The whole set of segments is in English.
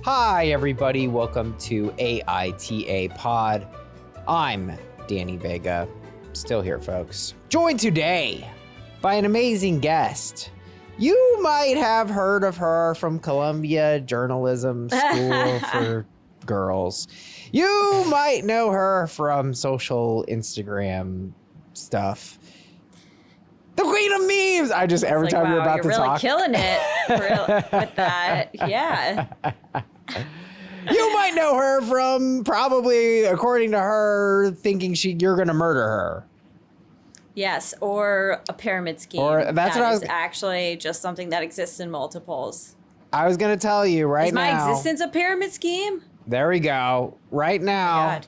Hi, everybody. Welcome to AITA Pod. I'm Danny Vega. Still here, folks. Joined today by an amazing guest. You might have heard of her from Columbia Journalism School for Girls. You might know her from social Instagram stuff. The queen of memes! Every time you're about to talk. You're really killing it with that. Yeah. You might know her from probably, according to her, thinking you're going to murder her. Yes, or a pyramid scheme. Or that's what I was actually just something that exists in multiples. I was going to tell you right now. Is my existence a pyramid scheme? There we go. Right now,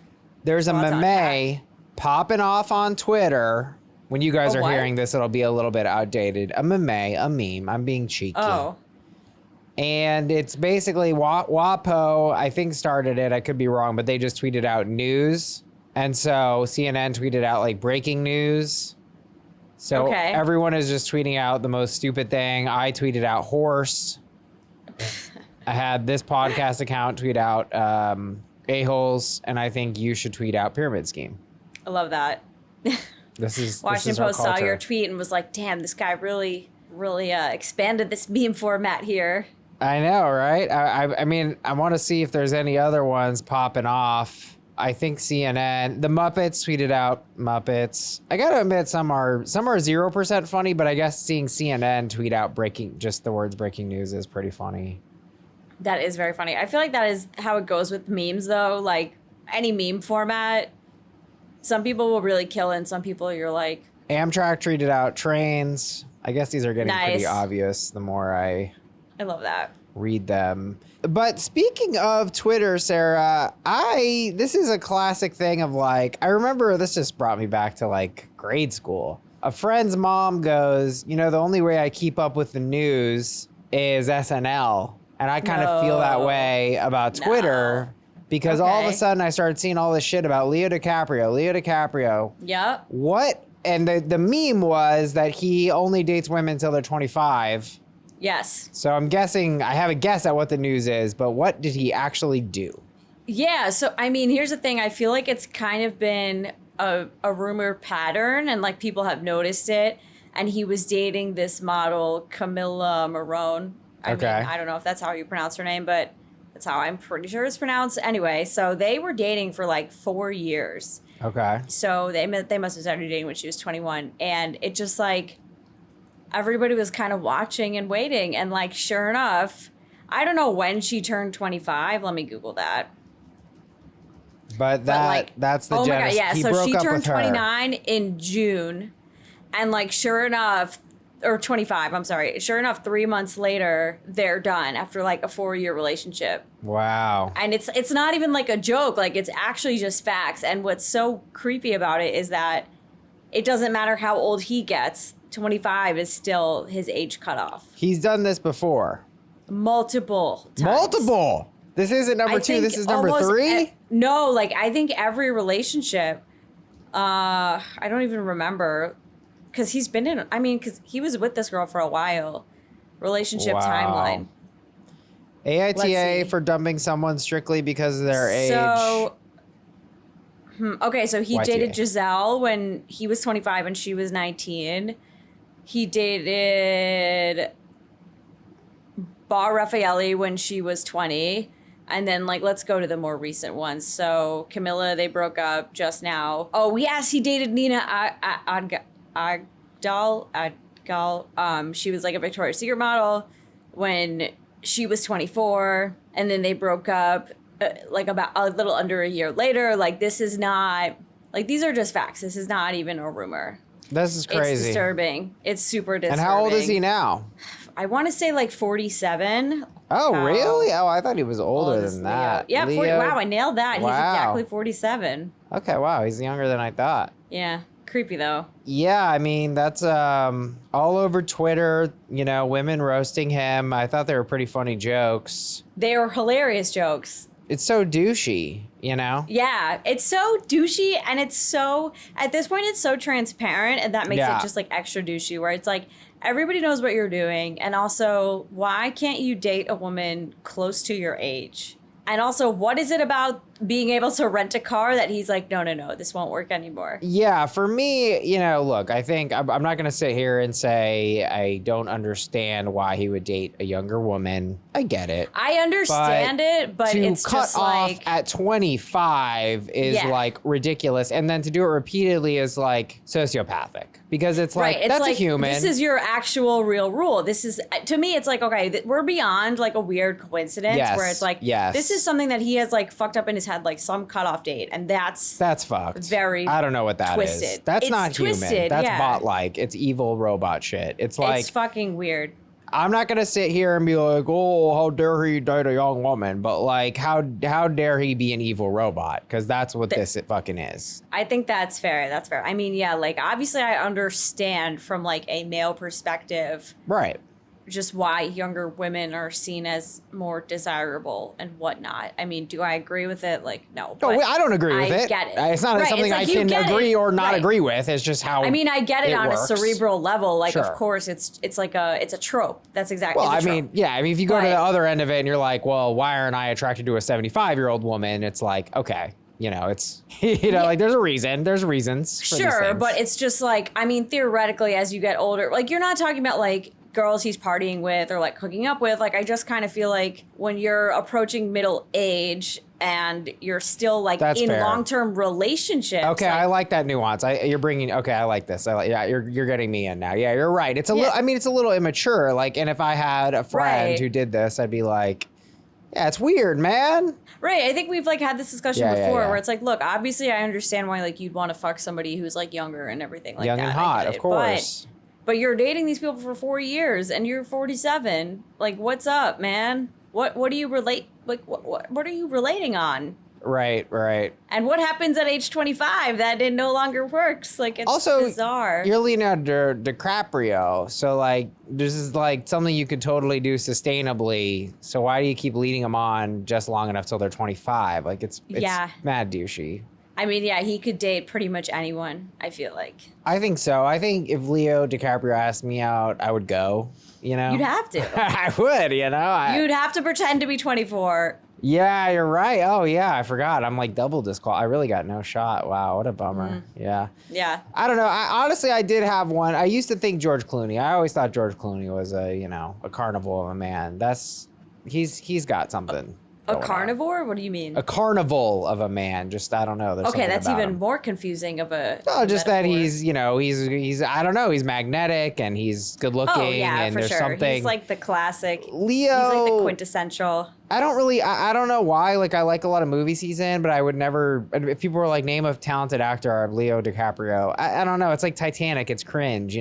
there's a meme popping off on Twitter. When you guys are hearing this, it'll be a little bit outdated. A meme. I'm being cheeky. Oh. And it's basically WAPO, I think, started it. I could be wrong, but they just tweeted out news. And so CNN tweeted out like breaking news. So everyone is just tweeting out the most stupid thing. I tweeted out horse. I had this podcast account tweet out a-holes. And I think you should tweet out pyramid scheme. I love that. Washington Post saw your tweet and was like, damn, this guy really expanded this meme format here. I know, right? I mean, I want to see if there's any other ones popping off. I think CNN, the Muppets tweeted out Muppets. I gotta admit, some are 0% funny, but I guess seeing CNN tweet out just the words breaking news is pretty funny. That is very funny. I feel like that is how it goes with memes, though. Like any meme format, some people will really kill it, and some people you're like. Amtrak tweeted out trains. I guess these are getting pretty obvious the more I love that. Read them. But speaking of Twitter, Sarah, this is a classic thing of like, I remember this just brought me back to like grade school. A friend's mom goes, the only way I keep up with the news is SNL. And I kind of feel that way about Twitter because all of a sudden I started seeing all this shit about Leo DiCaprio. Yep. What? And the meme was that he only dates women until they're 25. Yes. So I'm guessing, I have a guess at what the news is, but what did he actually do? Yeah, so I mean, here's the thing. I feel like it's kind of been a rumor pattern and like people have noticed it. And he was dating this model, Camilla Marone. I mean, I don't know if that's how you pronounce her name, but that's how I'm pretty sure it's pronounced. Anyway, so they were dating for like 4 years. Okay. So they must have started dating when she was 21. And it just like, everybody was kind of watching and waiting. And like, sure enough, I don't know when she turned 25. Let me Google that. But that's the genesis. Oh my God, yeah. So she turned 29 in June. And like, sure enough, or 25, I'm sorry. Sure enough, 3 months later, they're done after like a 4-year relationship. Wow. And it's not even like a joke. Like, it's actually just facts. And what's so creepy about it is that it doesn't matter how old he gets. 25 is still his age cutoff. He's done this before. Multiple times. Multiple? This isn't number 2, this is number 3? No, like I think every relationship, I don't even remember. Because he's been because he was with this girl for a while. Relationship timeline. AITA for dumping someone strictly because of their age. So he dated Giselle when he was 25 and she was 19. He dated Bar Raffaelli when she was 20. And then, like, let's go to the more recent ones. So Camilla, they broke up just now. Oh, yes, he dated Nina Agdal. She was like a Victoria's Secret model when she was 24. And then they broke up like about a little under a year later. Like, this is not, like, these are just facts. This is not even a rumor. This is crazy. It's disturbing. It's super disturbing. And how old is he now? I want to say like 47. Oh, really? Oh, I thought he was older than that. Yeah, 40, wow, I nailed that. Wow. He's exactly 47. Okay, wow, he's younger than I thought. Yeah, creepy though. Yeah, I mean, that's all over Twitter, women roasting him. I thought they were pretty funny jokes. They were hilarious jokes. It's so douchey, Yeah, it's so douchey, and it's so, at this point, it's so transparent, and that makes it just like extra douchey, where it's like, everybody knows what you're doing. And also, why can't you date a woman close to your age? And also, what is it about being able to rent a car that he's like, no, this won't work anymore? Yeah, for me, look, I think I'm not going to sit here and say I don't understand why he would date a younger woman. I get it. I understand it, but it's to cut just off like at 25 is like ridiculous, and then to do it repeatedly is like sociopathic, because it's like it's that's like, a human. This is your actual real rule. This is, to me, it's like, okay, we're beyond like a weird coincidence where it's like, this is something that he has like fucked up in his head, like some cutoff date, and that's fucked. Very I don't know what that twisted. is. That's It's not twisted, human. That's yeah. bot-like. It's evil robot shit. It's like it's fucking weird. I'm not gonna sit here and be like, oh, how dare he date a young woman? But like, how dare he be an evil robot? Because that's what this fucking is. I think that's fair. That's fair. I mean, yeah, like obviously I understand from like a male perspective, Right. just why younger women are seen as more desirable and whatnot. I mean, do I agree with it? Like, no. No, I don't agree with it. I get it. It's not something it's I like, you can get agree it. or not Right. agree with. It's just how I mean, I get it on works. a cerebral level. Like, Sure. of course, it's like it's a trope. That's exactly. Well, it's a I trope. mean, yeah. I mean, if you go to But- the other end of it and you're like, well, why aren't I attracted to a 75-year-old woman? It's like, okay, it's like there's a reason. There's reasons. For these Sure, things. but it's just like, I mean, theoretically, as you get older, like you're not talking about like girls he's partying with or like hooking up with. Like, I just kind of feel like when you're approaching middle age and you're still like That's in fair. long-term relationships. Okay, like, I like that nuance. You're bringing. Okay, I like this. You're getting me in now. Yeah, you're right. It's a little. I mean, it's a little immature. Like, and if I had a friend Right. who did this, I'd be like, yeah, it's weird, man. Right. I think we've like had this discussion Yeah, before yeah. where it's like, look, obviously I understand why like you'd want to fuck somebody who's like younger and everything like Young that. and I hot, get of it. course. But you're dating these people for 4 years and you're 47. Like, what's up, man? What do you relate? Like, what are you relating on? Right. And what happens at age 25 that it no longer works? Like, it's Also, bizarre. You're Leonardo DiCaprio, so like this is like something you could totally do sustainably. So why do you keep leading them on just long enough till they're 25? Like it's mad douchey. I mean, yeah, he could date pretty much anyone, I feel like. I think so. I think if Leo DiCaprio asked me out, I would go. You'd have to. I would. You'd have to pretend to be 24. Yeah, you're right. Oh, yeah, I forgot. I'm like double disqualified. I really got no shot. Wow, what a bummer. Yeah. Yeah. I don't know. Honestly, I did have one. I used to think George Clooney. I always thought George Clooney was a carnival of a man. He's got something. A carnivore? What do you mean? A carnival of a man. Just, I don't know. There's Okay, something that's about even him. more confusing of a No, just that metaphor. he's I don't know, he's magnetic and he's good looking Oh, yeah, and for there's sure. something. He's like the classic. Leo. He's like the quintessential. I don't really, I don't know why. Like, I like a lot of movies he's in, but I would never, if people were like, name a talented actor, Leo DiCaprio. I don't know. It's like Titanic. It's cringe,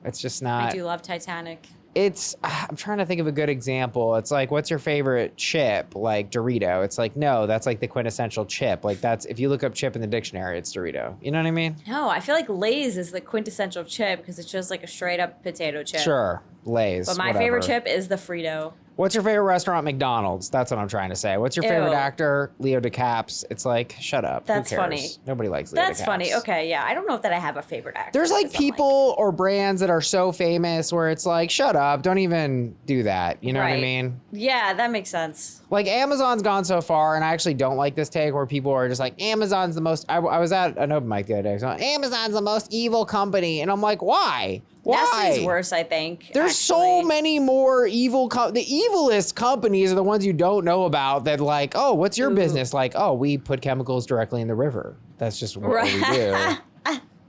It's just not. I do love Titanic. I'm trying to think of a good example. It's like, what's your favorite chip? Like Dorito. It's like, no, that's like the quintessential chip. Like if you look up chip in the dictionary, it's Dorito. You know what I mean? No, I feel like Lay's is the quintessential chip because it's just like a straight up potato chip. Sure. Lay's. But my whatever. favorite chip is the Frito. What's your favorite restaurant? McDonald's. That's what I'm trying to say. What's your favorite Ew. actor? Leo DiCaps. It's like, shut up. That's Who cares? funny. Nobody likes Leo That's DiCaps. funny. Okay, yeah. I don't know if that I have a favorite actor. There's like because I'm people or brands that are so famous where it's like, shut up. Don't even do that. You know what I Right. mean? Yeah, that makes sense. Like Amazon's gone so far, and I actually don't like this take where people are just like, Amazon's the most. I was at an open mic the other day. So Amazon's the most evil company, and I'm like, why? Why? Nestle's worse, I think. There's so actually. many more evil. The evilest companies are the ones you don't know about. That like, oh, what's your business? Like, oh, we put chemicals directly in the river. That's just what we do.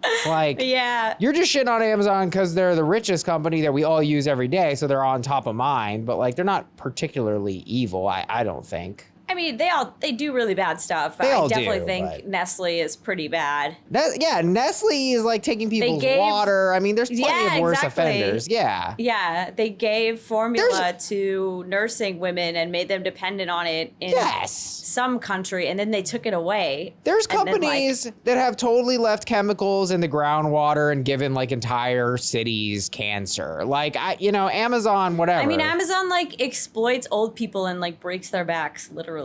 It's like, Yeah. you're just shitting on Amazon because they're the richest company that we all use every day, so they're on top of mind. But like, they're not particularly evil. I don't think. I mean, they do really bad stuff. They all I definitely do, think but- Nestle is pretty bad. Nestle is like taking people's gave- water. I mean, there's plenty Yeah, of worse exactly. offenders. Yeah. Yeah, they gave formula to nursing women and made them dependent on it in Yes. some country, and then they took it away. There's And then, like- companies that have totally left chemicals in the groundwater and given like entire cities cancer. Like Amazon, whatever. I mean, Amazon like exploits old people and like breaks their backs literally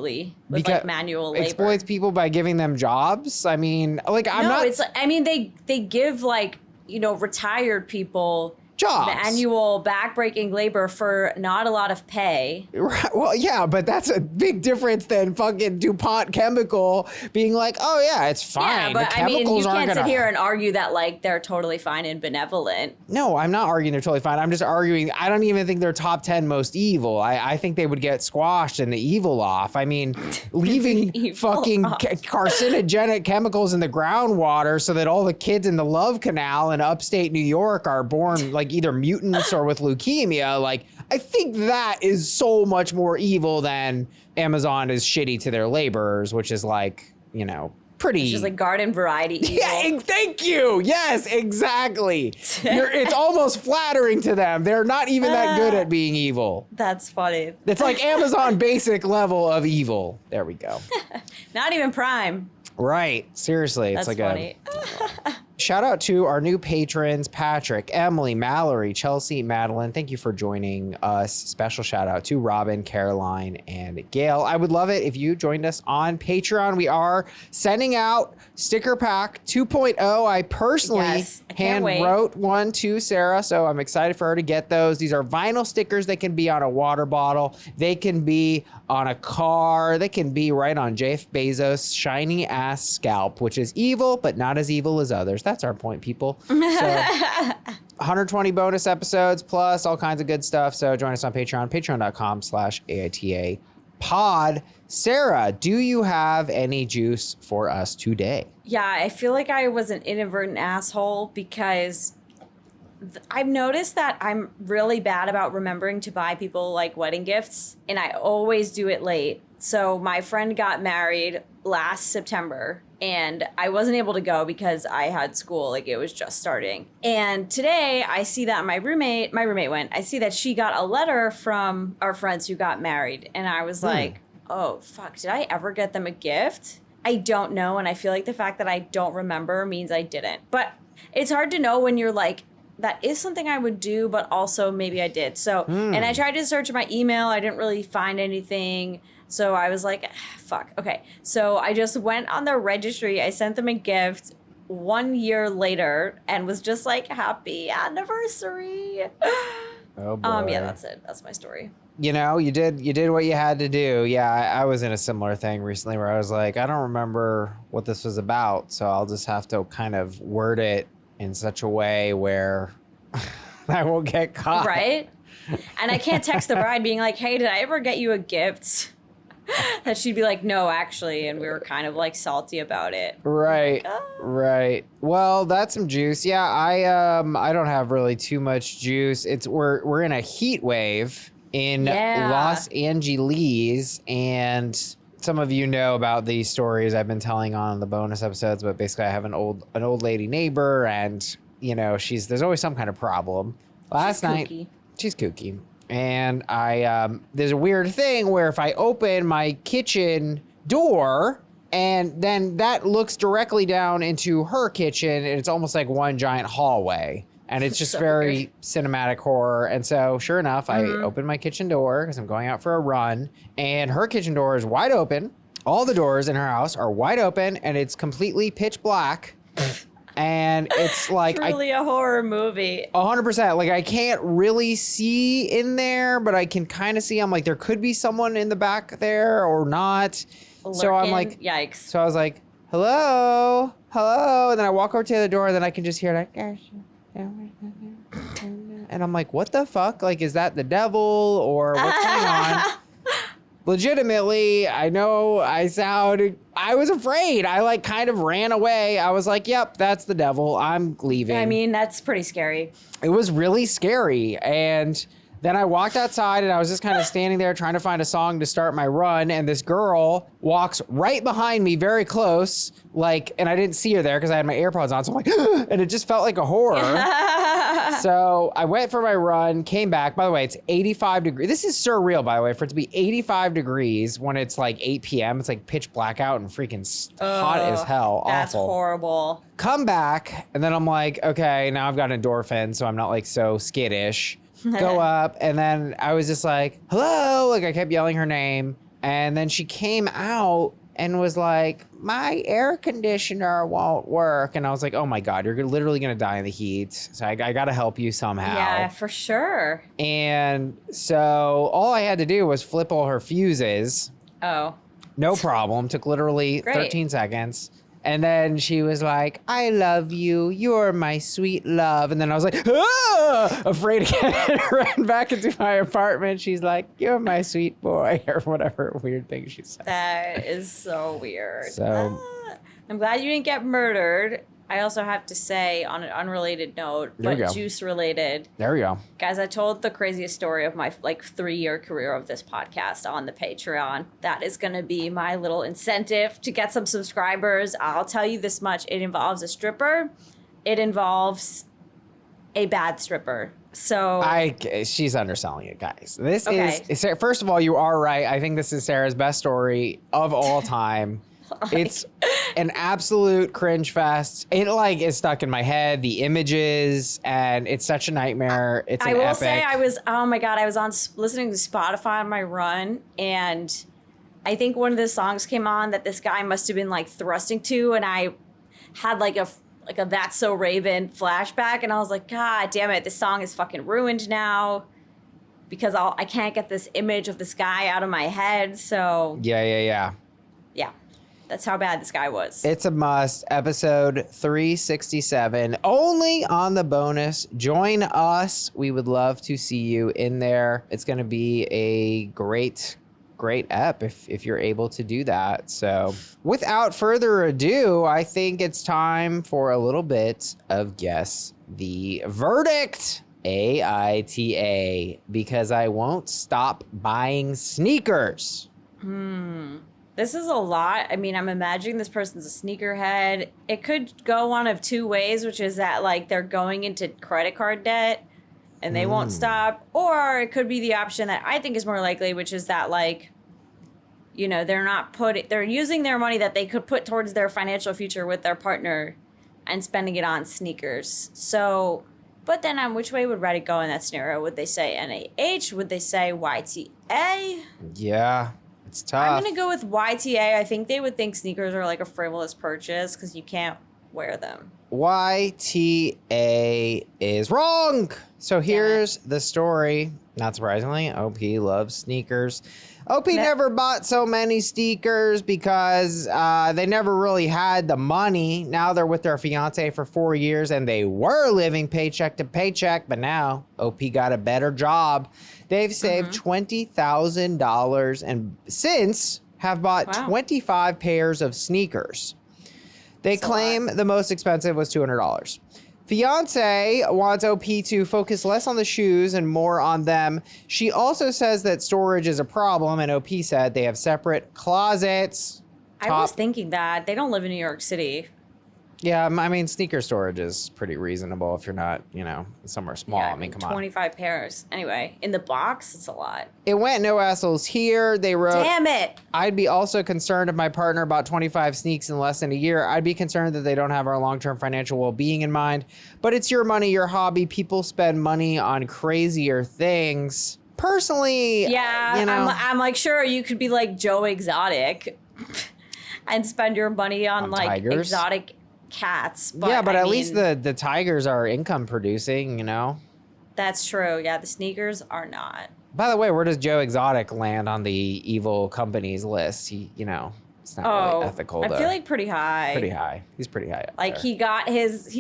with like manual labor. exploits people by giving them jobs. I mean, like I'm no, not. it's. I mean, they give like retired people jobs. Manual backbreaking labor for not a lot of pay. Right. Well, yeah, but that's a big difference than fucking DuPont Chemical being like, oh yeah, it's fine. Yeah, but the I mean, chemicals you aren't can't sit gonna... here and argue that like they're totally fine and benevolent. No, I'm not arguing they're totally fine. I'm just arguing I don't even think they're top 10 most evil. I think they would get squashed and the evil off. I mean, leaving fucking carcinogenic chemicals in the groundwater so that all the kids in the Love Canal in upstate New York are born like either mutants or with leukemia. Like, I think that is so much more evil than Amazon is shitty to their laborers, which is like, you know, pretty. It's just like garden variety evil. Yeah, thank you. Yes, exactly. It's almost flattering to them. They're not even that good at being evil. That's funny. It's like Amazon basic level of evil. There we go. Not even Prime. Right. Seriously. That's it's like funny. Shout out to our new patrons, Patrick, Emily, Mallory, Chelsea, Madeline. Thank you for joining us. Special shout out to Robin, Caroline, and Gail. I would love it if you joined us on Patreon. We are sending out Sticker Pack 2.0. I personally hand wrote one to Sarah, so I'm excited for her to get those. These are vinyl stickers. They can be on a water bottle. They can be on a car. They can be right on Jeff Bezos' shiny ass scalp, which is evil, but not as evil as others. That's our point, people. So 120 bonus episodes plus all kinds of good stuff. So join us on Patreon, patreon.com/AITA pod. Sarah, do you have any juice for us today? Yeah, I feel like I was an inadvertent asshole because I've noticed that I'm really bad about remembering to buy people like wedding gifts, and I always do it late. So my friend got married last September, and I wasn't able to go because I had school, like it was just starting. And today I see that my roommate went, I see that she got a letter from our friends who got married. And I was like, oh, fuck, did I ever get them a gift? I don't know. And I feel like the fact that I don't remember means I didn't. But it's hard to know when you're like, that is something I would do, but also maybe I did. So, and I tried to search my email. I didn't really find anything. So I was like, fuck. Okay. So I just went on the registry. I sent them a gift 1 year later and was just like, happy anniversary. Oh boy. Yeah, that's it. That's my story. You know, you did what you had to do. Yeah, I was in a similar thing recently where I was like, I don't remember what this was about. So I'll just have to kind of word it in such a way where I won't get caught. Right? And I can't text the bride being like, hey, did I ever get you a gift? That she'd be like, no, actually, and we were kind of like salty about it. Right, like, oh. Right. Well, that's some juice. Yeah, I don't have really too much juice. We're in a heat wave in Los Angeles, and some of you know about these stories I've been telling on the bonus episodes. But basically, I have an old lady neighbor, and you know there's always some kind of problem. Last night, she's kooky. And there's a weird thing where if I open my kitchen door and then that looks directly down into her kitchen, and it's almost like one giant hallway. And it's just so very weird. Cinematic horror. And so sure enough, I open my kitchen door because I'm going out for a run, and her kitchen door is wide open. All the doors in her house are wide open, and it's completely pitch black. And it's like truly a horror movie. 100%. Like I can't really see in there, but I can kind of see. I'm like, there could be someone in the back there or not. Lurking. So I'm like, yikes. So I was like, hello. And then I walk over to the door, and then I can just hear like, and I'm like, what the fuck? Like, is that the devil or what's going on? Legitimately, I know I was afraid. I like kind of ran away. I was like, yep, that's the devil. I'm leaving. I mean, that's pretty scary. It was really scary. And then I walked outside, and I was just kind of standing there trying to find a song to start my run. And this girl walks right behind me very close, like, and I didn't see her there because I had my AirPods on. So I'm like, and it just felt like a horror. So I went for my run, came back. By the way, it's 85 degrees. This is surreal, by the way, for it to be 85 degrees when it's like 8 p.m. It's like pitch blackout and freaking hot as hell. That's awful. Horrible. Come back, and then I'm like, okay, now I've got endorphins, so I'm not like so skittish. Go up, and then I was just like, hello, like I kept yelling her name, and then she came out, and was like, my air conditioner won't work. And I was like, oh my God, you're literally going to die in the heat. So I got to help you somehow. Yeah, for sure. And so all I had to do was flip all her fuses. Oh. No problem. Took literally 13 seconds. And then she was like, I love you. You're my sweet love. And then I was like, ah! Afraid to run back into my apartment. She's like, you're my sweet boy, or whatever weird thing she said. That is so weird. So I'm glad you didn't get murdered. I also have to say, on an unrelated note, but juice related. There we go. Guys, I told the craziest story of my 3-year career of this podcast on the Patreon. That is going to be my little incentive to get some subscribers. I'll tell you this much. It involves a stripper. It involves a bad stripper. So she's underselling it, guys. This is, first of all, you are right. I think this is Sarah's best story of all time. It's an absolute cringe fest. It is stuck in my head, the images, and it's such a nightmare. It's an epic. I will say I was on listening to Spotify on my run, and I think one of the songs came on that this guy must have been thrusting to, and I had a That's So Raven flashback, and I was like, God damn it, this song is fucking ruined now because I can't get this image of this guy out of my head. So yeah. That's how bad this guy was. It's a must. Episode 367, only on the bonus. Join us. We would love to see you in there. It's going to be a great ep if you're able to do that. So without further ado, I think it's time for a little bit of Guess the Verdict. AITA, because I won't stop buying sneakers. This is a lot. I mean, I'm imagining this person's a sneakerhead. It could go one of two ways, which is that they're going into credit card debt and they won't stop. Or it could be the option that I think is more likely, which is that they're using their money that they could put towards their financial future with their partner and spending it on sneakers. So, but then on which way would Reddit go in that scenario? Would they say NAH? Would they say YTA? Yeah. It's tough. I'm going to go with YTA. I think they would think sneakers are a frivolous purchase because you can't wear them. YTA is wrong. So here's the story. Not surprisingly, OP loves sneakers. OP never bought so many sneakers because they never really had the money. Now they're with their fiance for 4 years and they were living paycheck to paycheck, but now OP got a better job. They've saved $20,000 and since have bought 25 pairs of sneakers. They claim the most expensive was $200. Fiance wants OP to focus less on the shoes and more on them. She also says that storage is a problem, and OP said they have separate closets. I was thinking that. They don't live in New York City. Yeah, I mean, sneaker storage is pretty reasonable if you're not, somewhere small. Yeah, I mean, come 25 pairs. Anyway, in the box, it's a lot. It went no assholes here. They wrote, damn it. I'd be also concerned if my partner bought 25 sneaks in less than a year. I'd be concerned that they don't have our long-term financial well-being in mind. But it's your money, your hobby. People spend money on crazier things. Personally, I'm sure you could be like Joe Exotic and spend your money on tigers? Exotic cats. But but at least the tigers are income producing, That's true. Yeah, the sneakers are not. By the way, where does Joe Exotic land on the evil companies list? He, it's not really ethical. I feel pretty high. Pretty high. He's pretty high up there. He got his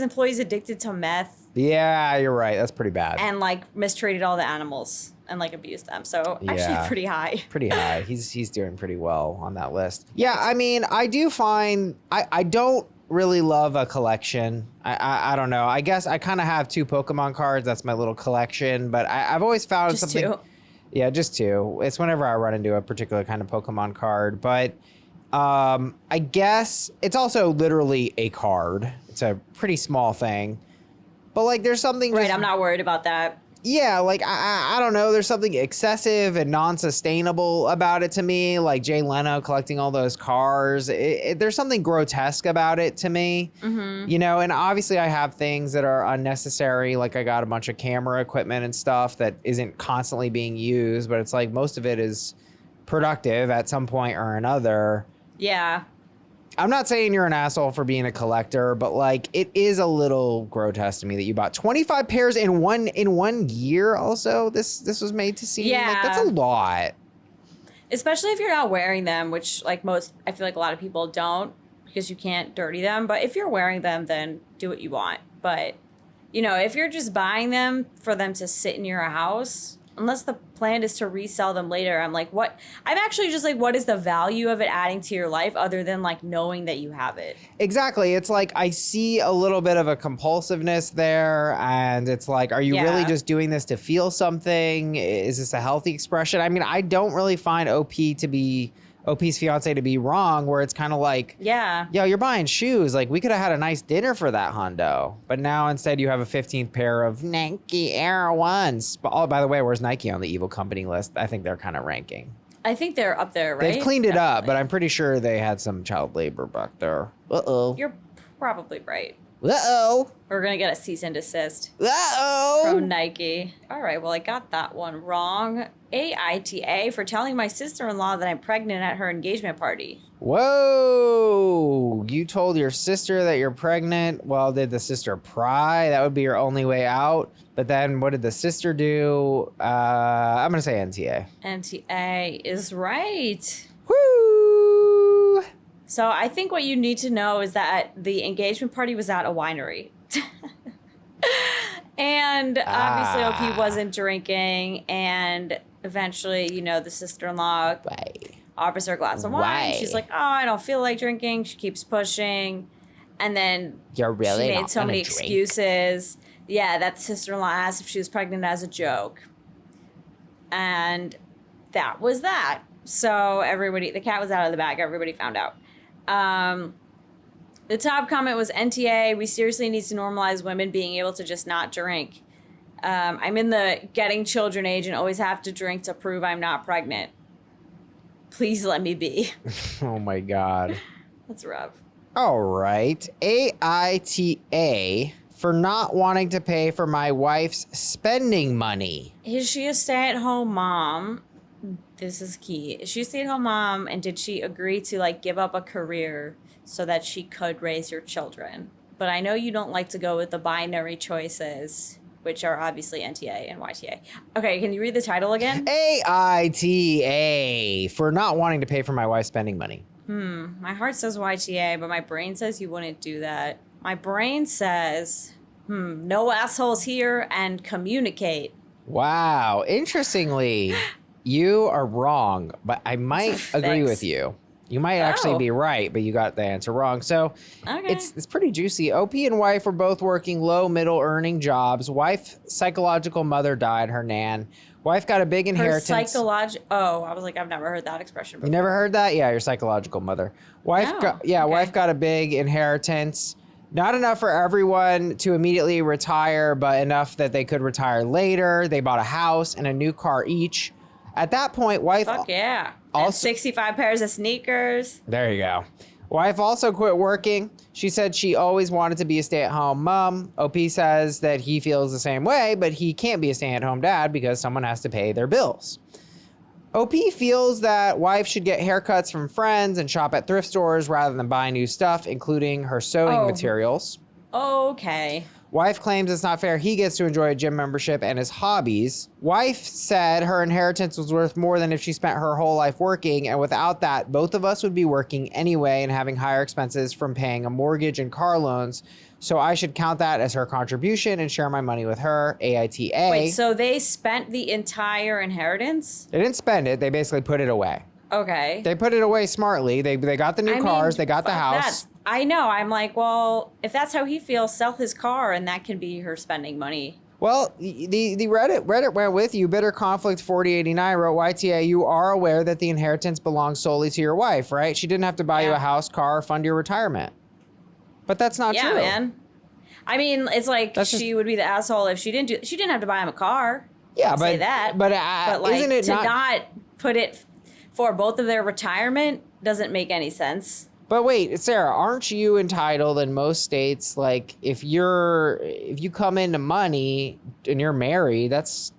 employees addicted to meth. Yeah, you're right. That's pretty bad. And mistreated all the animals and abused them. So actually pretty high. Pretty high. He's doing pretty well on that list. Yeah, I mean, I do find I don't really love a collection. I don't know. I guess I kind of have 2 Pokemon cards. That's my little collection. But I've always found just something. 2? Yeah, just 2. It's whenever I run into a particular kind of Pokemon card. But I guess it's also literally a card. It's a pretty small thing. But there's something. Right, I'm not worried about that. Yeah, I don't know. There's something excessive and non-sustainable about it to me. Like Jay Leno collecting all those cars. There's something grotesque about it to me. And obviously I have things that are unnecessary. I got a bunch of camera equipment and stuff that isn't constantly being used. But it's most of it is productive at some point or another. Yeah. I'm not saying you're an asshole for being a collector, but like it is a little grotesque to me that you bought 25 pairs in one year. Also, this was made to seem like that's a lot. Especially if you're not wearing them, which like I feel like a lot of people don't because you can't dirty them. But if you're wearing them, then do what you want. But, you know, if you're just buying them for them to sit in your house, unless the plan is to resell them later, I'm like, what? I'm actually just like, what is the value of it adding to your life other than like knowing that you have it? Exactly. It's like I see a little bit of a compulsiveness there, and it's like, are you really just doing this to feel something? Is this a healthy expression? I mean, I don't really find OP's fiance to be wrong, where it's kind of like, yo, you're buying shoes. Like, we could have had a nice dinner for that hundo. But now instead you have a 15th pair of Nike Air Ones. But, oh, by the way, where's Nike on the evil company list? I think they're kind of ranking. I think they're up there, right? They've cleaned it up, but I'm pretty sure they had some child labor back there. Uh-oh. You're probably right. Uh-oh. We're going to get a cease and desist. Uh-oh. From Nike. All right, well, I got that one wrong. AITA for telling my sister-in-law that I'm pregnant at her engagement party. Whoa. You told your sister that you're pregnant. Well, did the sister pry? That would be your only way out. But then what did the sister do? I'm going to say NTA. NTA is right. Woo! So I think what you need to know is that the engagement party was at a winery. And obviously OP wasn't drinking, and eventually, you know, the sister-in-law offers her a glass of wine. She's like, oh, I don't feel like drinking. She keeps pushing. And then she made so many excuses. Yeah, that the sister-in-law asked if she was pregnant as a joke. And that was that. So the cat was out of the bag. Everybody found out. The top comment was NTA. We seriously need to normalize women being able to just not drink. I'm in the getting children age and always have to drink to prove I'm not pregnant. Please let me be. Oh my God. That's rough. All right. AITA for not wanting to pay for my wife's spending money. Is she a stay-at-home mom? This is key. Is she a stay-at-home mom, and did she agree to like give up a career so that she could raise your children? But I know you don't like to go with the binary choices, which are obviously NTA and YTA. Okay, can you read the title again? AITA for not wanting to pay for my wife's spending money. My heart says YTA, but my brain says you wouldn't do that. My brain says, no assholes here and communicate. Wow. Interestingly, you are wrong, but I might agree with you. You might actually be right, but you got the answer wrong. So it's pretty juicy. OP and wife were both working low, middle earning jobs. Wife, psychological mother died, her nan. Wife got a big inheritance. I was like, I've never heard that expression before. You never heard that? Yeah, your psychological mother. Wife got a big inheritance. Not enough for everyone to immediately retire, but enough that they could retire later. They bought a house and a new car each. At that point, wife... Fuck yeah. Also, and 65 pairs of sneakers. There you go. Wife also quit working. She said she always wanted to be a stay-at-home mom. OP says that he feels the same way, but he can't be a stay-at-home dad because someone has to pay their bills. OP feels that wife should get haircuts from friends and shop at thrift stores rather than buy new stuff, including her sewing materials. Okay. Wife claims it's not fair he gets to enjoy a gym membership and his hobbies. Wife said her inheritance was worth more than if she spent her whole life working, and without that, both of us would be working anyway and having higher expenses from paying a mortgage and car loans. So I should count that as her contribution and share my money with her, AITA. Wait, so they spent the entire inheritance? They didn't spend it. They basically put it away. Okay. They put it away smartly. They got the new cars. They got the house. I know. I'm like, well, if that's how he feels, sell his car, and that can be her spending money. Well, the Reddit went with you. Bitter Conflict 4089 wrote, YTA, you are aware that the inheritance belongs solely to your wife, right? She didn't have to buy you a house, car, or fund your retirement. But that's not true. Yeah, man. I mean, it's like she would be the asshole if she didn't have to buy him a car. Yeah, say that. But like, isn't it not put it for both of their retirement doesn't make any sense. But wait, Sarah, aren't you entitled in most states? Like, if you come into money and you're married, it's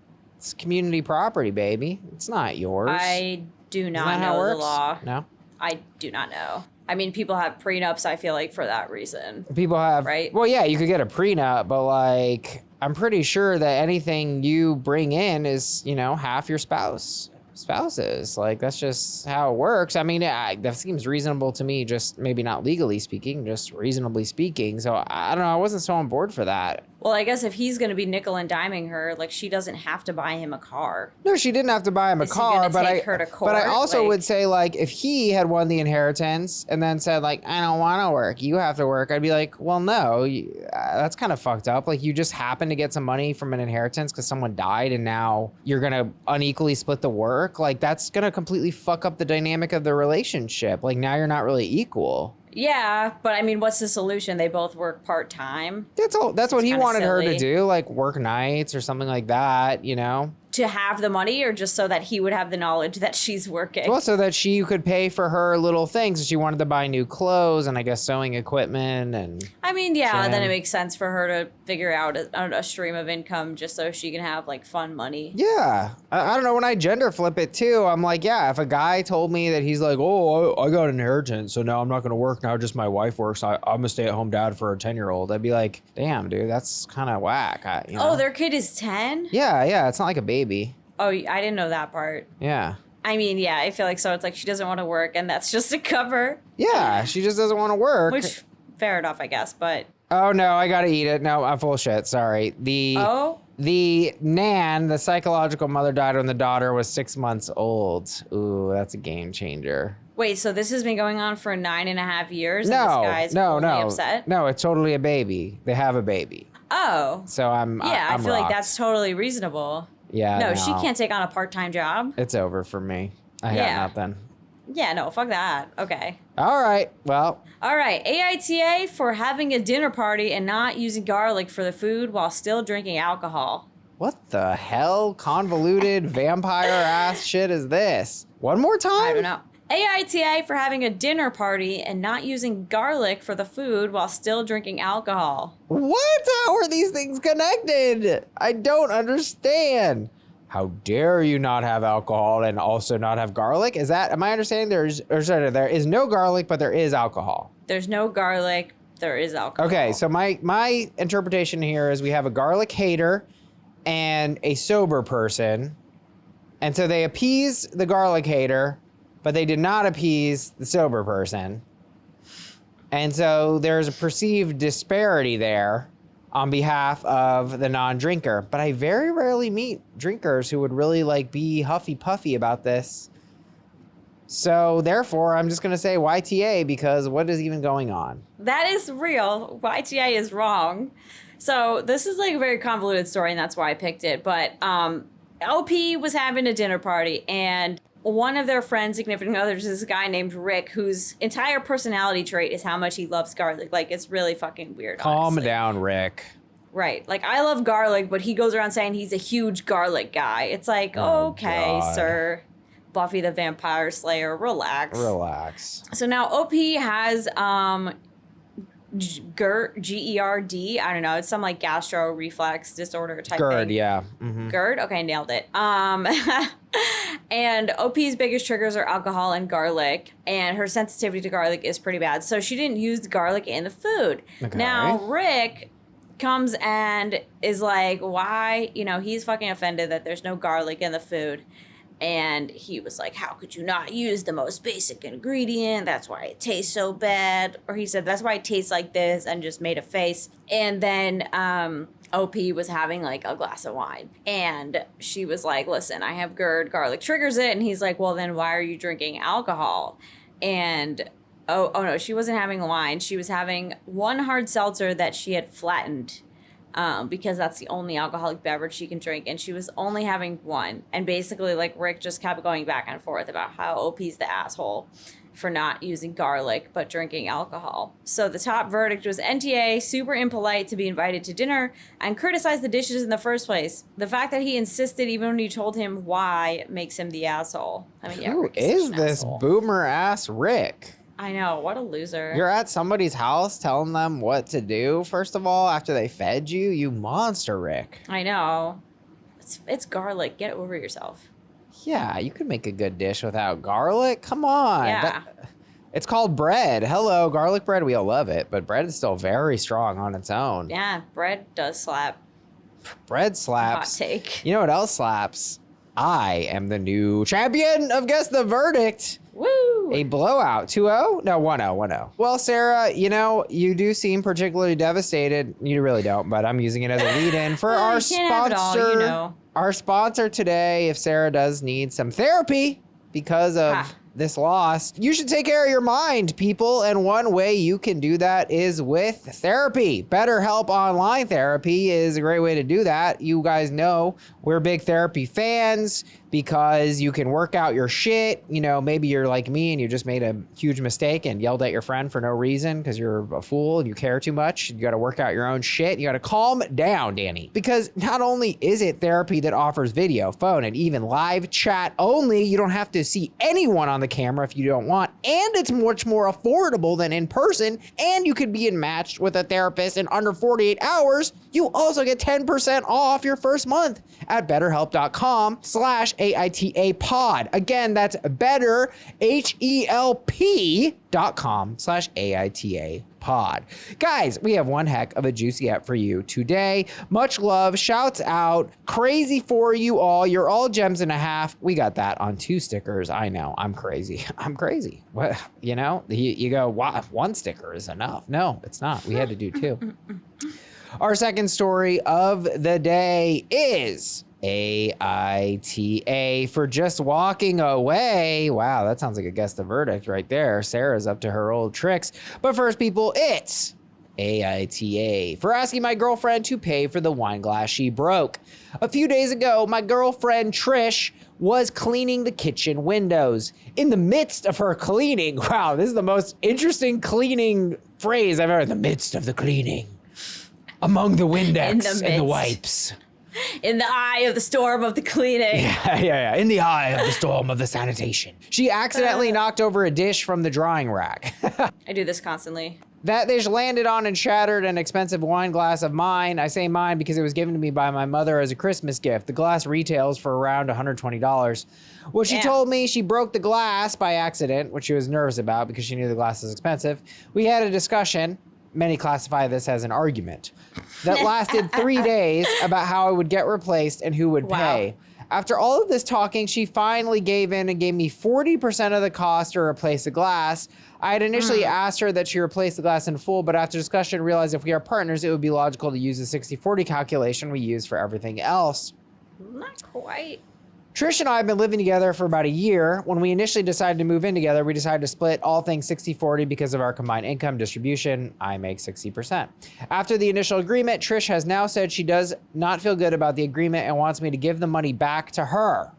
community property, baby. It's not yours. I do not Isn't that how know it the works? law. No. I do not know. I mean, people have prenups, I feel like, for that reason. People have, right? Well, yeah, you could get a prenup, but like, I'm pretty sure that anything you bring in is, half your spouse's. Like, that's just how it works. I mean, that seems reasonable to me, just maybe not legally speaking, just reasonably speaking. So I don't know. I wasn't so on board for that. Well, I guess if he's going to be nickel and diming her, like, she doesn't have to buy him a car. No, she didn't have to buy him a car, but I also would say, like, if he had won the inheritance and then said, like, I don't want to work, you have to work, I'd be like, well, no, that's kind of fucked up. Like, you just happen to get some money from an inheritance because someone died and now you're going to unequally split the work. Like, that's going to completely fuck up the dynamic of the relationship. Like, now you're not really equal. Yeah, but I mean, what's the solution? They both work part-time. That's what he wanted her to do, like work nights or something like that, To have the money, or just so that he would have the knowledge that she's working? Well, so that she could pay for her little things. She wanted to buy new clothes and I guess sewing equipment and... I mean, yeah, then it makes sense for her to figure out a stream of income just so she can have, like, fun money. Yeah. I don't know, when I gender flip it, too, I'm like, yeah, if a guy told me that he's like, oh, I got an inheritance, so now I'm not going to work, now just my wife works, I'm a stay-at-home dad for a 10-year-old, I'd be like, damn, dude, that's kind of whack. Oh, their kid is 10? Yeah, it's not like a baby. Oh, I didn't know that part. Yeah. I mean, yeah, I feel like so it's like she doesn't want to work, and that's just a cover. Yeah, she just doesn't want to work. Which, fair enough, I guess, but... Oh, no, I gotta eat it. No, I'm full of shit, sorry. The Nan, the psychological mother, died when the daughter was 6 months old. Ooh, that's a game changer. Wait, so this has been going on for 9.5 years, and this guy's only upset? No, it's totally a baby. They have a baby. Oh. So I'm I feel rocked. like that's totally reasonable. Yeah, No, she can't take on a part-time job. It's over for me. I got nothing. Yeah, no, fuck that. Okay. All right, well. All right, AITA for having a dinner party and not using garlic for the food while still drinking alcohol. What the hell convoluted vampire-ass shit is this? One more time? I don't know. AITA for having a dinner party and not using garlic for the food while still drinking alcohol. What? How are these things connected? I don't understand. How dare you not have alcohol and also not have garlic? Am I understanding there is no garlic, but there is alcohol? There's no garlic, there is alcohol. Okay, so my interpretation here is we have a garlic hater and a sober person. And so they appease the garlic hater, but they did not appease the sober person. And so there's a perceived disparity there on behalf of the non-drinker. But I very rarely meet drinkers who would really be huffy-puffy about this. So therefore, I'm just going to say YTA, because what is even going on? That is real. YTA is wrong. So this is a very convoluted story, and that's why I picked it. But OP was having a dinner party, and one of their friends, significant others, is a guy named Rick, whose entire personality trait is how much he loves garlic. It's really fucking weird, Calm down, Rick. Right. I love garlic, but he goes around saying he's a huge garlic guy. It's okay, God. Sir. Buffy the Vampire Slayer, relax. So now OP has GERD, G-E-R-D. I don't know. It's some gastro reflex disorder type GERD, thing. yeah. Mm-hmm. GERD? Okay, nailed it. And OP's biggest triggers are alcohol and garlic, and her sensitivity to garlic is pretty bad. So she didn't use the garlic in the food. Okay. Now, Rick comes and is like, why? He's fucking offended that there's no garlic in the food. And he was like, how could you not use the most basic ingredient? That's why it tastes so bad. Or he said, that's why it tastes like this, and just made a face. And then OP was having a glass of wine. And she was like, listen, I have GERD, garlic triggers it. And he's like, well, then why are you drinking alcohol? And oh no, she wasn't having wine. She was having one hard seltzer that she had flattened. Because that's the only alcoholic beverage she can drink, and she was only having one. And basically, Rick just kept going back and forth about how OP's the asshole for not using garlic but drinking alcohol. So the top verdict was NTA, super impolite to be invited to dinner and criticize the dishes in the first place. The fact that he insisted even when you told him why makes him the asshole. I mean, yeah, Who Rick is such an this asshole. boomer ass Rick? I know, what a loser. You're at somebody's house telling them what to do, first of all, after they fed you? You monster, Rick. I know. It's garlic. Get over yourself. Yeah, you could make a good dish without garlic. Come on. Yeah. It's called bread. Hello, garlic bread. We all love it, but bread is still very strong on its own. Yeah, bread does slap. Bread slaps. Hot take. You know what else slaps? I am the new champion of Guess the Verdict. Woo! A blowout. 2-0? No, 1-0, 1-0. Well, Sarah, you know, you do seem particularly devastated. You really don't, but I'm using it as a lead-in for our You can't have it all, sponsor. you know. Our sponsor today, if Sarah does need some therapy because of this loss, you should take care of your mind, people. And one way you can do that is with therapy. BetterHelp Online Therapy is a great way to do that. You guys know we're big therapy fans because you can work out your shit. You know, maybe you're like me and you just made a huge mistake and yelled at your friend for no reason because you're a fool and you care too much. You got to work out your own shit. You got to calm down, Danny, because not only is it therapy that offers video, phone, and even live chat only, you don't have to see anyone on the camera if you don't want, and it's much more affordable than in person, and you could be matched with a therapist in under 48 hours. You also get 10% off your first month at betterhelp.com/AITA pod. Again, that's betterhelp.com/AITA pod. Guys, we have one heck of a juicy app for you today. Much love, shouts out, crazy for you all. You're all gems and a half. We got that on 2 stickers. I know, I'm crazy. I'm crazy. What, you know, you go, wow, 1 sticker is enough. No, it's not. We had to do 2. Our second story of the day is AITA for just walking away. Wow, that sounds like a guess the verdict right there. Sarah's up to her old tricks. But first, people, it's AITA for asking my girlfriend to pay for the wine glass she broke. A few days ago, my girlfriend Trish was cleaning the kitchen windows. In the midst of her cleaning, wow, this is the most interesting cleaning phrase I've ever heard. In the midst of the cleaning. Among the Windex and the wipes. In the eye of the storm of the cleaning. Yeah. In the eye of the storm of the sanitation. She accidentally knocked over a dish from the drying rack. I do this constantly. That dish landed on and shattered an expensive wine glass of mine. I say mine because it was given to me by my mother as a Christmas gift. The glass retails for around $120. Well, she told me she broke the glass by accident, which she was nervous about because she knew the glass was expensive. We had a discussion. Many classify this as an argument that lasted 3 days about how it would get replaced and who would pay. After all of this talking, she finally gave in and gave me 40% of the cost to replace the glass. I had initially asked her that she replace the glass in full, but after discussion, realized if we are partners, it would be logical to use the 60-40 calculation we use for everything else. Not quite. Trish and I have been living together for about a year. When we initially decided to move in together, we decided to split all things 60-40 because of our combined income distribution. I make 60%. After the initial agreement, Trish has now said she does not feel good about the agreement and wants me to give the money back to her.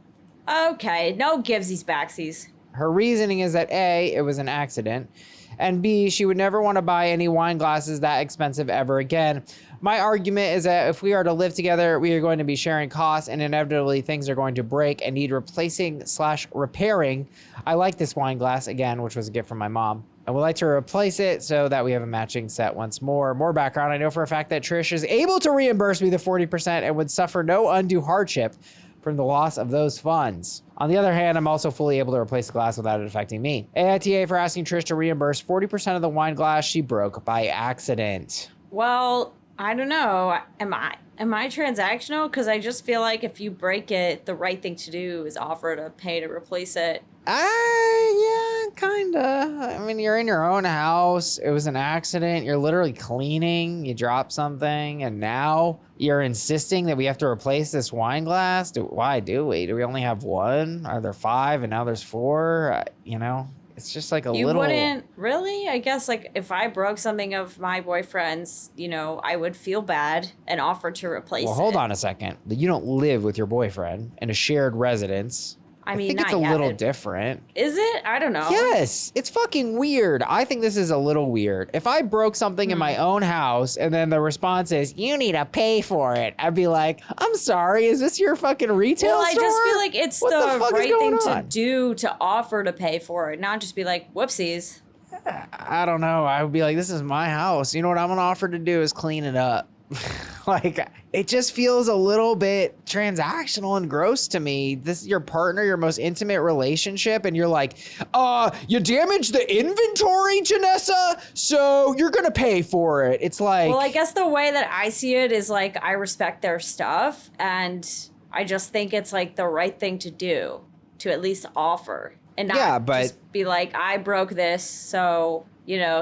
Okay, no givesies backsies. Her reasoning is that A, it was an accident, and B, she would never want to buy any wine glasses that expensive ever again. My argument is that if we are to live together, we are going to be sharing costs and inevitably things are going to break and need replacing/repairing. I like this wine glass, again, which was a gift from my mom. I would like to replace it so that we have a matching set once more. More background, I know for a fact that Trish is able to reimburse me the 40% and would suffer no undue hardship from the loss of those funds. On the other hand, I'm also fully able to replace the glass without it affecting me. AITA for asking Trish to reimburse 40% of the wine glass she broke by accident. Well, I don't know. Am I transactional? Because I just feel like if you break it, the right thing to do is offer to pay to replace it. Yeah, kinda. I mean, you're in your own house. It was an accident. You're literally cleaning. You dropped something, and now you're insisting that we have to replace this wine glass. Why do we? Do we only have one? Are there 5 and now there's 4? You know, it's just like You little. wouldn't really? I guess like if I broke something of my boyfriend's, you know, I would feel bad and offer to replace it. Well, hold on a second. You don't live with your boyfriend in a shared residence. I mean, think not it's a yet. little different. Is it? I don't know. Yes, it's fucking weird. I think this is a little weird. If I broke something in my own house and then the response is, you need to pay for it, I'd be like, I'm sorry, is this your fucking retail Well, I store? just feel like it's What the fuck is right going thing on? to do to offer to pay for it, not just be like, whoopsies. I don't know. I would be like, this is my house. You know what I'm going to offer to do is clean it up. Like, it just feels a little bit transactional and gross to me. This is your partner, your most intimate relationship, and you're like, you damaged the inventory, Janessa, so you're gonna pay for it. It's like... Well, I guess the way that I see it is like, I respect their stuff, and I just think it's like the right thing to do, to at least offer. And not just be like, I broke this, so...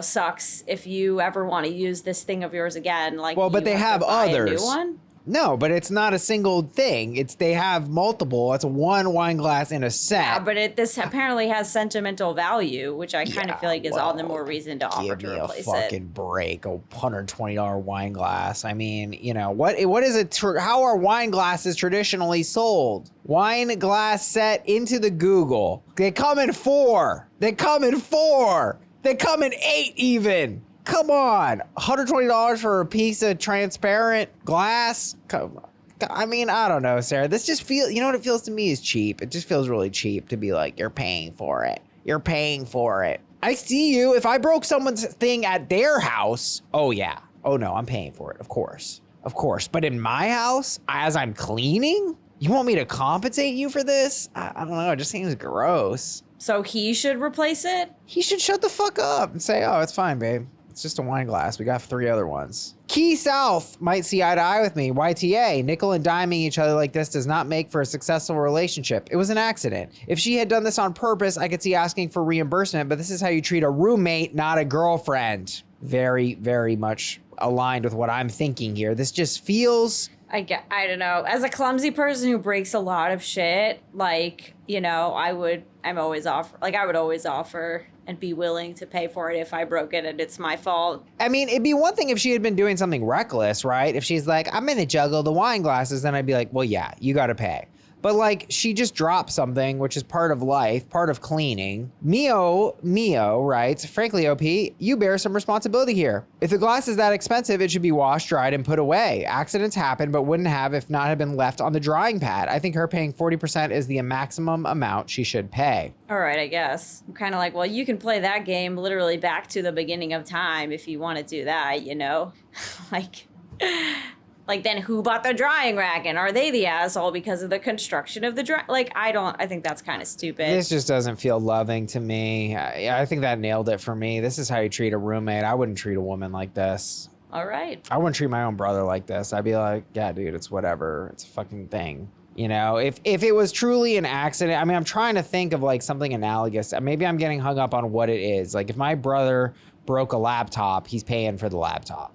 sucks if you ever want to use this thing of yours again. Like, well, but they have others. A new one? No, but it's not a single thing. They have multiple. It's one wine glass in a set. Yeah, but this apparently has sentimental value, which I kind of feel like is all the more reason to offer to replace it. Give me a fucking break. A $120 wine glass. I mean, what is it? How are wine glasses traditionally sold? Wine glass set into the Google. They come in 4. They come in 8 even. Come on. $120 for a piece of transparent glass? Come on. I mean, I don't know, Sarah. This just feels, what it feels to me is cheap. It just feels really cheap to be like, you're paying for it. You're paying for it. I see you. If I broke someone's thing at their house, oh yeah. Oh no, I'm paying for it. Of course. Of course. But in my house, as I'm cleaning, you want me to compensate you for this? I don't know. It just seems gross. So he should replace it? He should shut the fuck up and say, oh, it's fine, babe. It's just a wine glass. We got 3 other ones. Key South might see eye to eye with me. YTA, nickel and diming each other like this does not make for a successful relationship. It was an accident. If she had done this on purpose, I could see asking for reimbursement, but this is how you treat a roommate, not a girlfriend. Very, very much aligned with what I'm thinking here. This just feels... I don't know. As a clumsy person who breaks a lot of shit, like, I would always offer and be willing to pay for it if I broke it and it's my fault. I mean, it'd be one thing if she had been doing something reckless, right? If she's like, I'm gonna juggle the wine glasses, then I'd be like, well, yeah, you gotta pay. But like, she just dropped something, which is part of life, part of cleaning. Mio writes, frankly, OP, you bear some responsibility here. If the glass is that expensive, it should be washed, dried, and put away. Accidents happen, but wouldn't have if not had been left on the drying pad. I think her paying 40% is the maximum amount she should pay. All right, I guess. I'm kind of like, well, you can play that game literally back to the beginning of time if you want to do that, Like, then who bought the drying rack? And are they the asshole because of the construction of the I think that's kind of stupid. This just doesn't feel loving to me. I think that nailed it for me. This is how you treat a roommate. I wouldn't treat a woman like this. All right. I wouldn't treat my own brother like this. I'd be like, yeah, dude, it's whatever. It's a fucking thing. If it was truly an accident, I mean, I'm trying to think of like something analogous. Maybe I'm getting hung up on what it is. Like if my brother broke a laptop, he's paying for the laptop.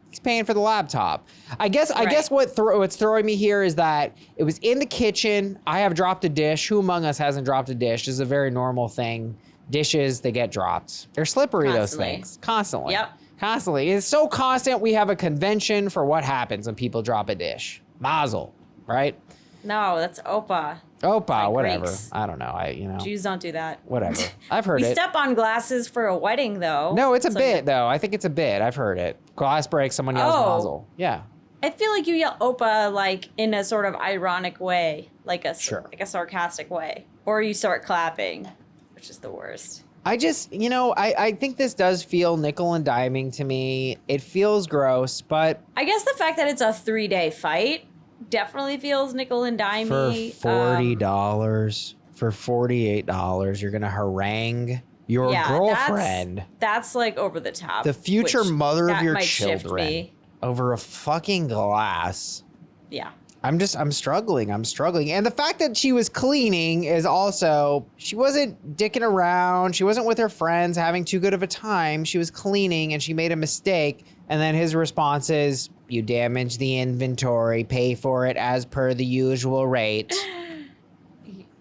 I guess what's throwing me here is that it was in the kitchen. I have dropped a dish. Who among us hasn't dropped a dish? This is a very normal thing. Dishes, they get dropped. They're slippery, those things. Constantly. Yep. Constantly. It's so constant, we have a convention for what happens when people drop a dish. Mazel, right? No, that's Opa. Opa, whatever. Greeks. I don't know. Jews don't do that. Whatever. I've heard we it. step on glasses for a wedding, though. No, it's a bit, though. I think it's a bit. I've heard it. Glass breaks, someone yells mazel. Yeah. I feel like you yell Opa, like, in a sort of ironic way. Like a sarcastic way. Or you start clapping, which is the worst. I just, I think this does feel nickel and diming to me. It feels gross, but... I guess the fact that it's a 3-day fight definitely feels nickel and dimey. For $40, for $48, you're going to harangue your girlfriend. That's like over the top. The future mother of your children over a fucking glass. Yeah. I'm struggling. And the fact that she was cleaning is also, she wasn't dicking around. She wasn't with her friends having too good of a time. She was cleaning and she made a mistake. And then his response is, you damaged the inventory, pay for it as per the usual rate.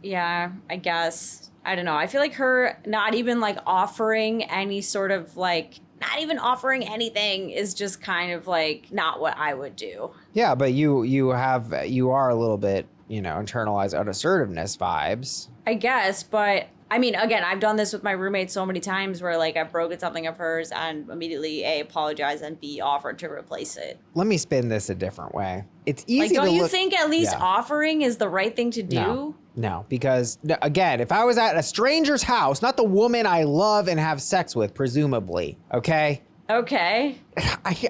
Yeah, I guess. I don't know. I feel like her not even like offering any sort of like, not even offering anything is just kind of like not what I would do. Yeah, but you are a little bit, internalized unassertiveness vibes. I guess, but I mean, again, I've done this with my roommate so many times where like I've broken something of hers and immediately A, apologized and B, offered to replace it. Let me spin this a different way. It's easy don't you think at least offering is the right thing to do? No, because again, if I was at a stranger's house, not the woman I love and have sex with, presumably, okay? Okay.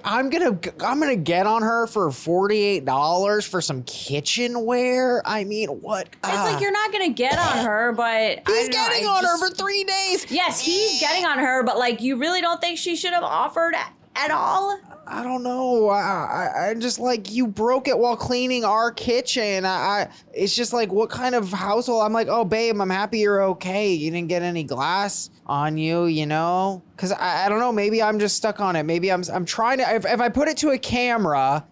I'm gonna get on her for $48 for some kitchenware. I mean, what? It's like you're not gonna get on her, but He's getting on her for 3 days. Yes, he's getting on her, but like, you really don't think she should have offered at all? I don't know. I just like, you broke it while cleaning our kitchen. It's just like, what kind of household? I'm like, oh babe, I'm happy you're okay. You didn't get any glass on you, you know? Cause I don't know, maybe I'm just stuck on it. Maybe I'm trying to, if I put it to a camera,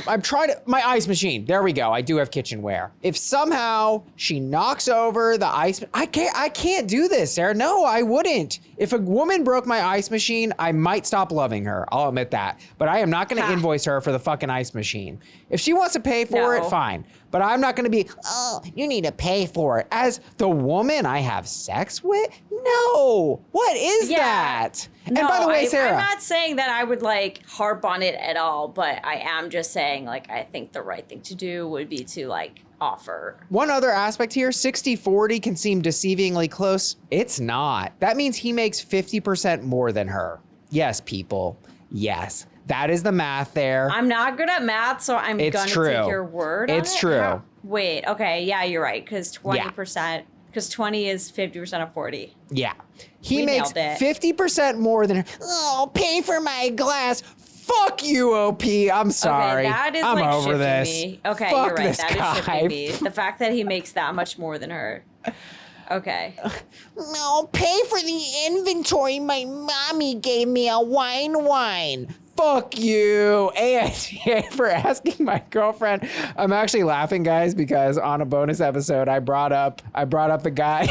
I'm trying to, my ice machine, there we go. I do have kitchenware. If somehow she knocks over the ice, I can't do this, Sarah. No, I wouldn't. If a woman broke my ice machine, I might stop loving her. I'll admit that. But I am not gonna invoice her for the fucking ice machine. If she wants to pay for it, fine. But I'm not gonna be, oh, you need to pay for it. As the woman I have sex with? No. What is that? No, and by the way, Sarah, I'm not saying that I would like harp on it at all, but I am just saying, like, I think the right thing to do would be to like offer. One other aspect here, 60-40 can seem deceivingly close. It's not. That means he makes 50% more than her. Yes, people. Yes. That is the math there. I'm not good at math, so I'm gonna take your word on it. It's true. Wait, okay, yeah, you're right, because 20%, because 20 is 50% of 40. Yeah. He makes 50% more than her. Oh, pay for my glass. Fuck you, OP. I'm sorry. Okay, that is I'm like over this. Me. Okay, Fuck you're right. this That guy. is shifting me. The fact that he makes that much more than her. Okay. No, pay for the inventory my mommy gave me a wine. Fuck you, AITA, for asking my girlfriend. I'm actually laughing, guys, because on a bonus episode, I brought up the guy,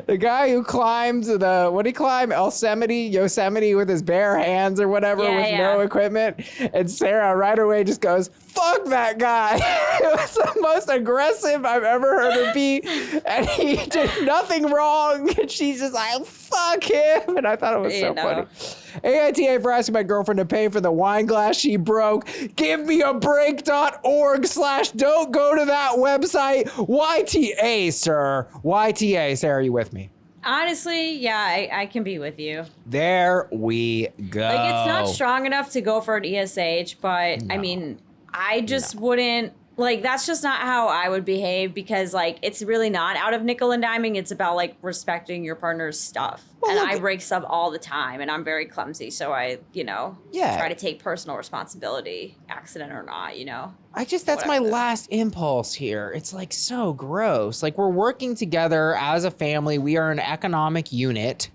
the guy who climbed what did he climb? Yosemite with his bare hands or whatever, no equipment. And Sarah right away just goes, fuck that guy. It was the most aggressive I've ever heard her be. And he did nothing wrong. And she's just like, fuck him. And I thought it was so funny. AITA for asking my girlfriend to pay for the wine glass she broke. GiveMeABreak.org/don't go to that website. YTA, sir. YTA, Sarah, are you with me? Honestly, yeah, I can be with you. There we go. Like, it's not strong enough to go for an ESH, but I mean, I just wouldn't. Like, that's just not how I would behave, because, like, it's really not out of nickel and diming. It's about, like, respecting your partner's stuff. Well, and I break stuff all the time, and I'm very clumsy. So I, try to take personal responsibility, accident or not, That's my last impulse here. It's, like, so gross. Like, we're working together as a family. We are an economic unit,